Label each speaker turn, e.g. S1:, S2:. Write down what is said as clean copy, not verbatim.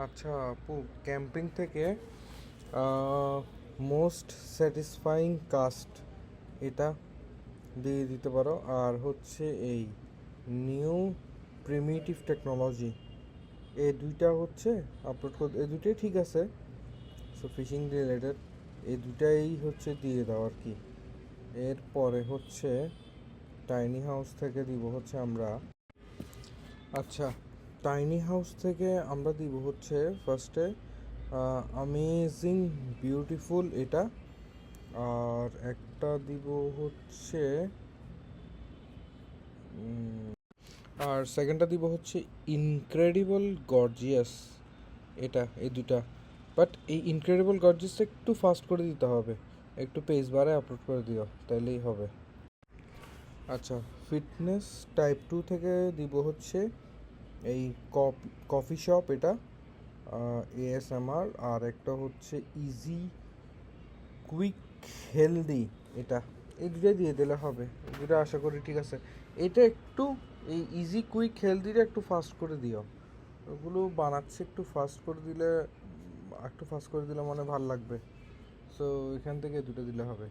S1: আচ্ছা আপু, ক্যাম্পিং থেকে মোস্ট স্যাটিসফাইং কাস্ট এটা দিয়ে দিতে পারো। আর হচ্ছে এই নিউ প্রিমিটিভ টেকনোলজি, এই দুইটা হচ্ছে আপলোড করতে, এই দুইটাই ঠিক আছে। সো ফিশিং রিলেটেড এই দুইটাই হচ্ছে দিয়ে দাও আর কি। এরপরে হচ্ছে টাইনি হাউস থেকে দিব হচ্ছে আমরা, আচ্ছা টাইনি হাউস থেকে আমরা দিব হচ্ছে ফার্স্টে অ্যামেজিং বিউটিফুল এটা। আর একটা দিব হচ্ছে আর সেকেন্ডটা দিব হচ্ছে ইনক্রেডিবল গর্জিয়াস এটা, এই দুটা। বাট এই ইনক্রেডিবল গর্জিয়াসটা একটু ফাস্ট করে দিতে হবে, একটু পেস বারে আপলোড করে দিও, তাইলেই হবে। আচ্ছা, ফিটনেস টাইপ 2 থেকে দিব হচ্ছে এই কফি শপ এটা, এএসএমআর। আর একটা হচ্ছে ইজি কুইক হেলদি এটা, এই দুটোই দিয়ে দিলে হবে। এই দুটো আশা করি ঠিক আছে। এটা একটু, এই ইজি কুইক হেলদিটা একটু ফাস্ট করে দিও। ওগুলো বানাচ্ছে, একটু ফাস্ট করে দিলে মানে ভাল লাগবে। সো এখান থেকে দুটো দিলে হবে।